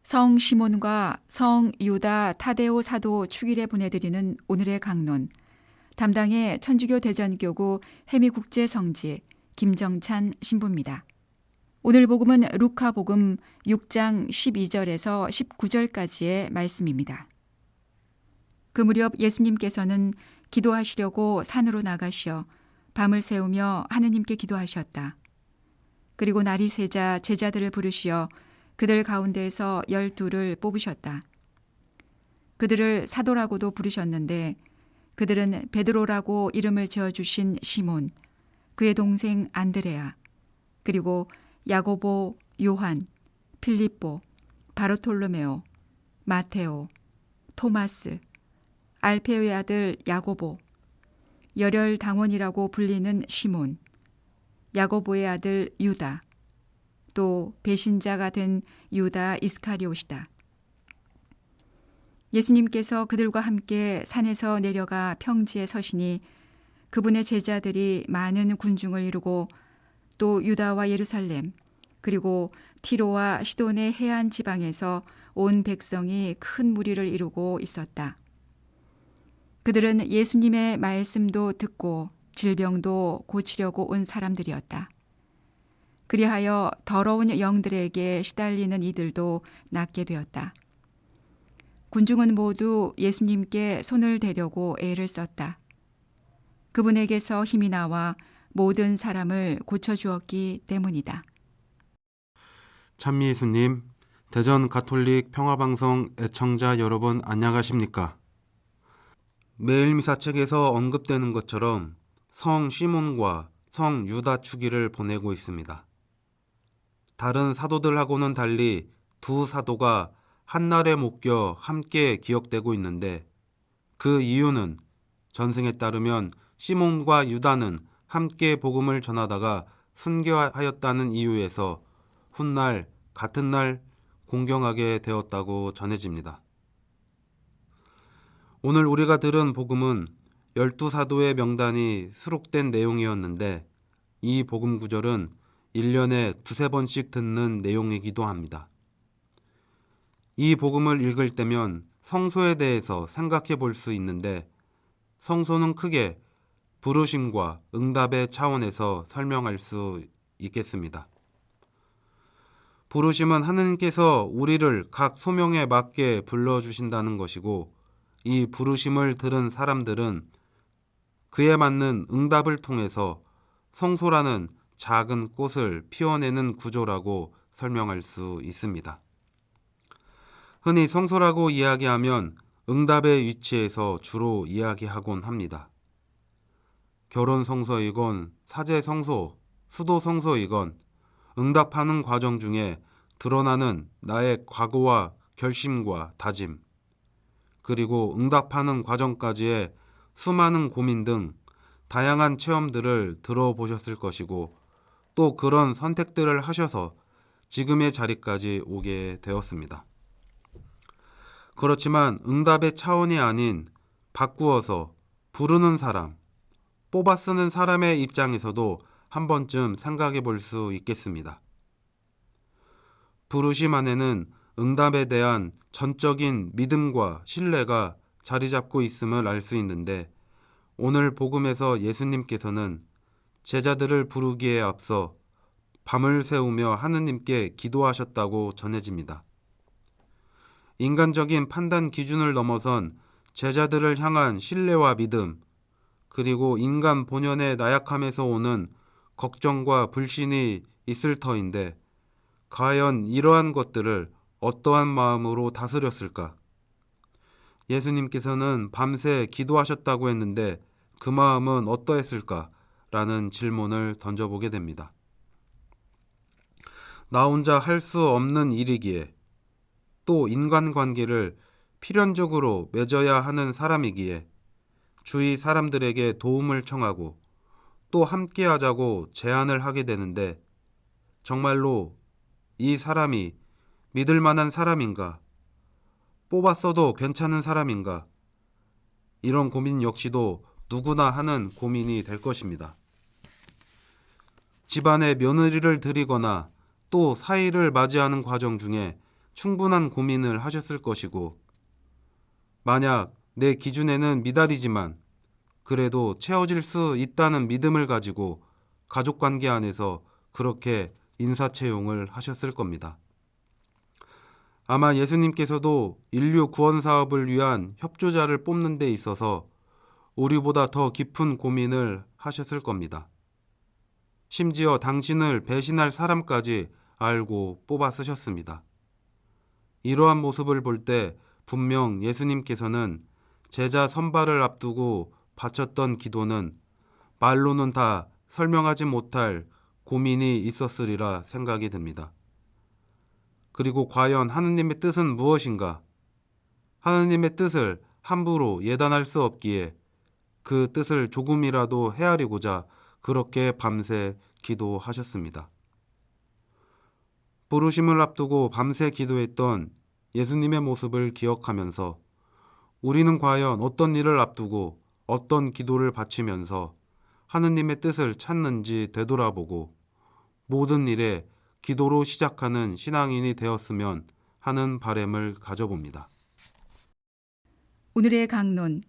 성 시몬과 성 유다 타데오 사도 축일에 보내드리는 오늘의 강론, 담당의 천주교 대전교구 해미국제성지 김정찬 신부입니다. 오늘 복음은 루카복음 6장 12절에서 19절까지의 말씀입니다. 그 무렵 예수님께서는 기도하시려고 산으로 나가시어 밤을 새우며 하느님께 기도하셨다. 그리고 날이 새자 제자들을 부르시어 그들 가운데에서 12를 뽑으셨다. 그들을 사도라고도 부르셨는데 그들은 베드로라고 이름을 지어주신 시몬, 그의 동생 안드레아, 그리고 야고보, 요한, 필립보, 바르톨로메오, 마테오, 토마스, 알페오의 아들 야고보, 열혈당원이라고 불리는 시몬, 야고보의 아들 유다, 또 배신자가 된 유다 이스카리옷이다. 예수님께서 그들과 함께 산에서 내려가 평지에 서시니 그분의 제자들이 많은 군중을 이루고 또 유다와 예루살렘 그리고 티로와 시돈의 해안 지방에서 온 백성이 큰 무리를 이루고 있었다. 그들은 예수님의 말씀도 듣고 질병도 고치려고 온 사람들이었다. 그리하여 더러운 영들에게 시달리는 이들도 낫게 되었다. 군중은 모두 예수님께 손을 대려고 애를 썼다. 그분에게서 힘이 나와 모든 사람을 고쳐주었기 때문이다. 찬미 예수님, 대전 가톨릭 평화방송 애청자 여러분 안녕하십니까? 매일 미사책에서 언급되는 것처럼 성 시몬과 성 유다 축일을 보내고 있습니다. 다른 사도들하고는 달리 두 사도가 한날에 묶여 함께 기억되고 있는데 그 이유는 전승에 따르면 시몬과 유다는 함께 복음을 전하다가 순교하였다는 이유에서 훗날 같은 날 공경하게 되었다고 전해집니다. 오늘 우리가 들은 복음은 12사도의 명단이 수록된 내용이었는데 이 복음 구절은 1년에 두세 번씩 듣는 내용이기도 합니다. 이 복음을 읽을 때면 성소에 대해서 생각해 볼 수 있는데 성소는 크게 부르심과 응답의 차원에서 설명할 수 있겠습니다. 부르심은 하느님께서 우리를 각 소명에 맞게 불러주신다는 것이고 이 부르심을 들은 사람들은 그에 맞는 응답을 통해서 성소라는 작은 꽃을 피워내는 구조라고 설명할 수 있습니다. 흔히 성소라고 이야기하면 응답의 위치에서 주로 이야기하곤 합니다. 결혼 성소이건 사제 성소, 수도 성소이건 응답하는 과정 중에 드러나는 나의 각오와 결심과 다짐, 그리고 응답하는 과정까지의 수많은 고민 등 다양한 체험들을 들어보셨을 것이고 또 그런 선택들을 하셔서 지금의 자리까지 오게 되었습니다. 그렇지만 응답의 차원이 아닌 바꾸어서 부르는 사람, 뽑아 쓰는 사람의 입장에서도 한 번쯤 생각해 볼 수 있겠습니다. 부르심 안에는 응답에 대한 전적인 믿음과 신뢰가 자리 잡고 있음을 알 수 있는데 오늘 복음에서 예수님께서는 제자들을 부르기에 앞서 밤을 새우며 하느님께 기도하셨다고 전해집니다. 인간적인 판단 기준을 넘어선 제자들을 향한 신뢰와 믿음, 그리고 인간 본연의 나약함에서 오는 걱정과 불신이 있을 터인데 과연 이러한 것들을 어떠한 마음으로 다스렸을까? 예수님께서는 밤새 기도하셨다고 했는데 그 마음은 어떠했을까? 라는 질문을 던져보게 됩니다. 나 혼자 할 수 없는 일이기에 또 인간관계를 필연적으로 맺어야 하는 사람이기에 주위 사람들에게 도움을 청하고 또 함께 하자고 제안을 하게 되는데 정말로 이 사람이 믿을 만한 사람인가? 뽑았어도 괜찮은 사람인가? 이런 고민 역시도 누구나 하는 고민이 될 것입니다. 집안에 며느리를 들이거나 또 사위를 맞이하는 과정 중에 충분한 고민을 하셨을 것이고, 만약 내 기준에는 미달이지만 그래도 채워질 수 있다는 믿음을 가지고 가족관계 안에서 그렇게 인사채용을 하셨을 겁니다. 아마 예수님께서도 인류 구원 사업을 위한 협조자를 뽑는 데 있어서 우리보다 더 깊은 고민을 하셨을 겁니다. 심지어 당신을 배신할 사람까지 알고 뽑아 쓰셨습니다. 이러한 모습을 볼 때 분명 예수님께서는 제자 선발을 앞두고 바쳤던 기도는 말로는 다 설명하지 못할 고민이 있었으리라 생각이 듭니다. 그리고 과연 하느님의 뜻은 무엇인가? 하느님의 뜻을 함부로 예단할 수 없기에 그 뜻을 조금이라도 헤아리고자 그렇게 밤새 기도하셨습니다. 부르심을 앞두고 밤새 기도했던 예수님의 모습을 기억하면서 우리는 과연 어떤 일을 앞두고 어떤 기도를 바치면서 하느님의 뜻을 찾는지 되돌아보고 모든 일에 기도로 시작하는 신앙인이 되었으면 하는 바람을 가져봅니다. 오늘의 강론,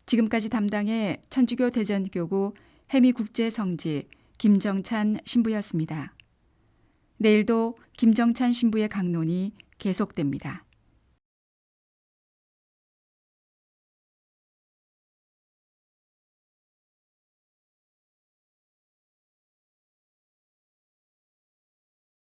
지금까지 담당의 천주교 대전교구 해미국제성지 김정찬 신부였습니다. 내일도 김정찬 신부의 강론이 계속됩니다.